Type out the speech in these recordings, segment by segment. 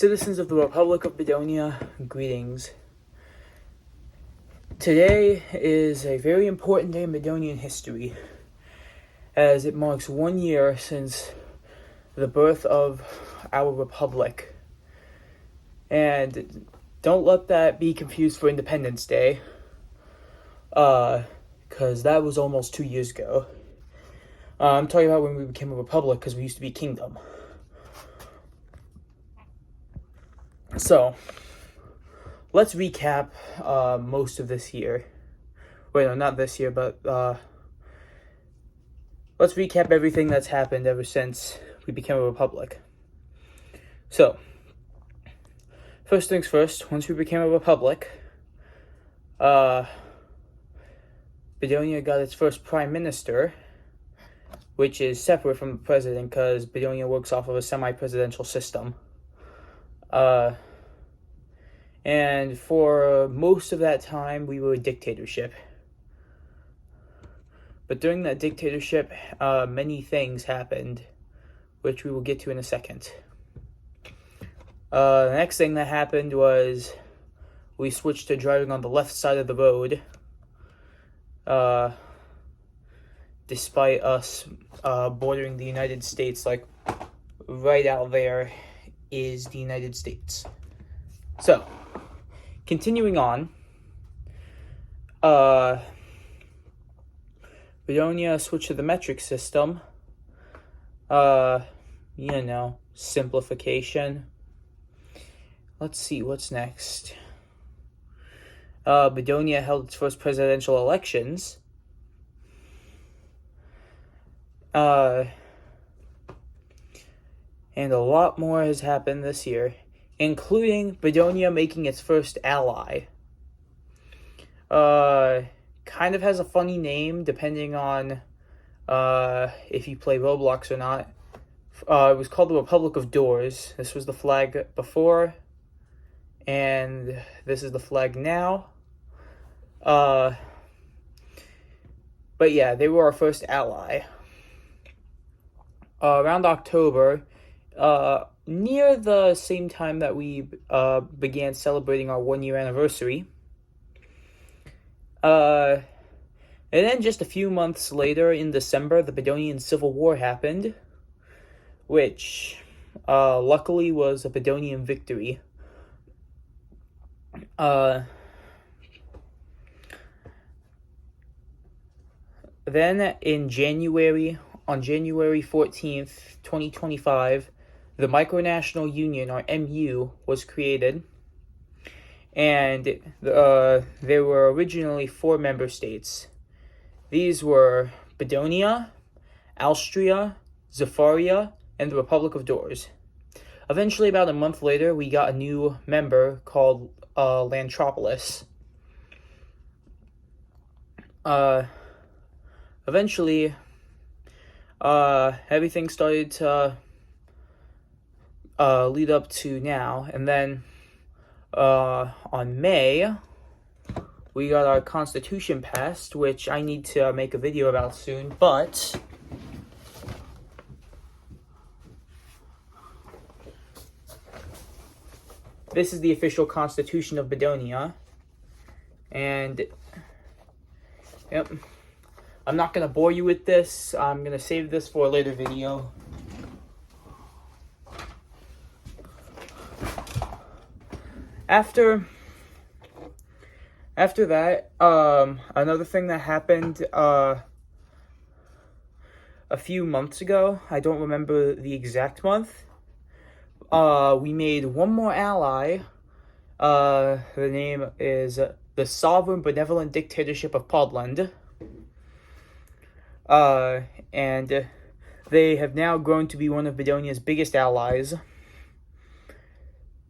Citizens of the Republic of Bedonia, greetings. Today is a very important day in Bedonian history, as it marks 1 year since the birth of our republic. And don't let that be confused for Independence Day, because that was almost 2 years ago. I'm talking about when we became a republic, because we used to be a kingdom. So, let's recap most of this year. Wait, no, not this year, but let's recap everything that's happened ever since we became a republic. So, first things first, once we became a republic, Bedonia got its first prime minister, which is separate from the president because Bedonia works off of a semi-presidential system. And for most of that time, we were a dictatorship. But during that dictatorship, many things happened, which we will get to in a second. The next thing that happened was we switched to driving on the left side of the road. Despite us bordering the United States, like right out there is the United States. So, continuing on, Bedonia switched to the metric system. Simplification. Let's see, what's next? Bedonia held its first presidential elections. And a lot more has happened this year, including Bedonia making its first ally. Kind of has a funny name depending on if you play Roblox or not. It was called the Republic of Doors. This was the flag before, and this is the flag now. But yeah, they were our first ally. Around October, near the same time that we began celebrating our 1 year anniversary. And then just a few months later, in December, the Bedonian Civil War happened, which luckily was a Bedonian victory. Then in January, on January 14th, 2025, the Micronational Union, or MU, was created, and there were originally 4 member states. These were Bedonia, Austria, Zafaria, and the Republic of Doors. Eventually, about a month later, we got a new member called Lantropolis. Eventually, everything started to lead up to now, and then on May, we got our Constitution passed, which I need to make a video about soon, but this is the official Constitution of Bedonia, and yep, I'm not going to bore you with this. I'm going to save this for a later video. After that, another thing that happened a few months ago, I don't remember the exact month, we made one more ally. The name is the Sovereign Benevolent Dictatorship of Podland. And they have now grown to be one of Bedonia's biggest allies.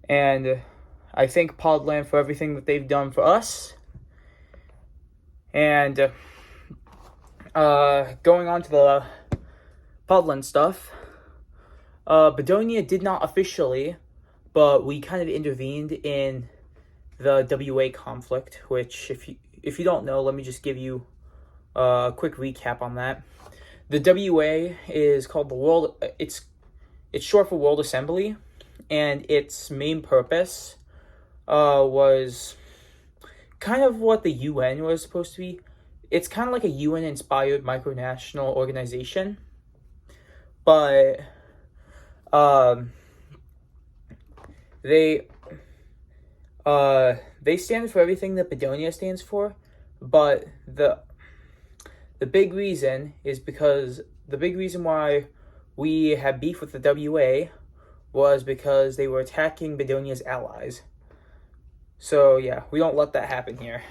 And I thank Podland for everything that they've done for us. And going on to the Podland stuff, Bedonia did not officially, but we kind of intervened in the WA conflict, which if you don't know, let me just give you a quick recap on that. The WA is called the World. It's short for World Assembly, and its main purpose was kind of what the UN was supposed to be. It's kind of like a UN-inspired micronational organization, but they stand for everything that Bedonia stands for, but the big reason is because the big reason why we had beef with the WA was because they were attacking Bedonia's allies. So yeah, we don't let that happen here.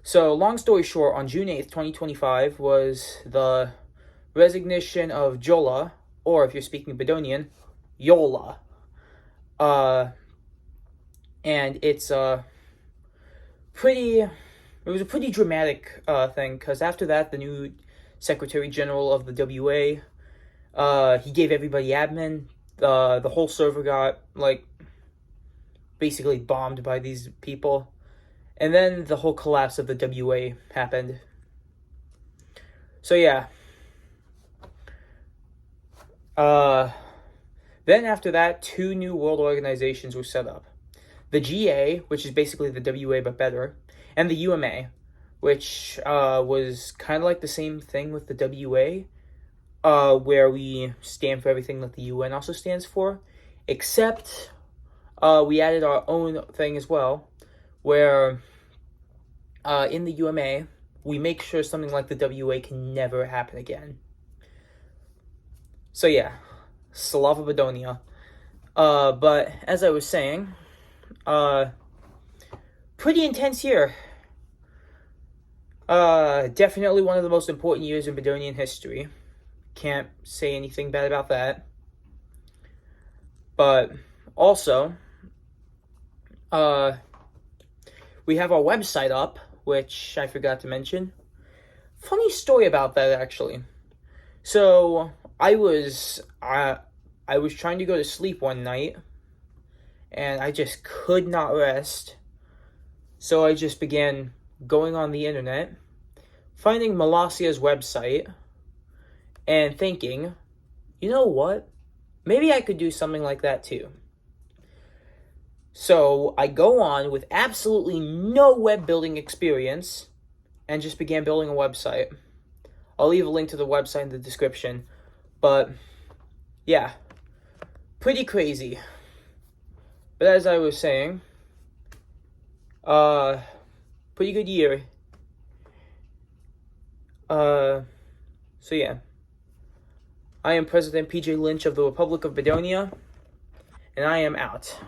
So long story short, on June 8th, 2025 was the resignation of Jola, or if you're speaking Bedonian, Yola. And it was a pretty dramatic thing, because after that, the new Secretary General of the WA, he gave everybody admin. The whole server got, basically bombed by these people. And then the whole collapse of the WA happened. So yeah. Then after that, 2 new world organizations were set up. The GA, which is basically the WA but better, and the UMA, which was kind of like the same thing with the WA, where we stand for everything that the UN also stands for, except we added our own thing as well, where in the UMA, we make sure something like the WA can never happen again. So yeah, Slava Bedonia. But as I was saying, pretty intense year. Definitely one of the most important years in Bedonian history. Can't say anything bad about that. But also, we have our website up, which I forgot to mention. Funny story about that, actually. So I was trying to go to sleep one night, and I just could not rest. So I just began going on the internet, finding Malasia's website, and thinking, you know what? Maybe I could do something like that too. So I go on with absolutely no web building experience and just began building a website. I'll leave a link to the website in the description. But yeah, pretty crazy. But as I was saying, pretty good year. So yeah. I am President PJ Lynch of the Republic of Bedonia, and I am out.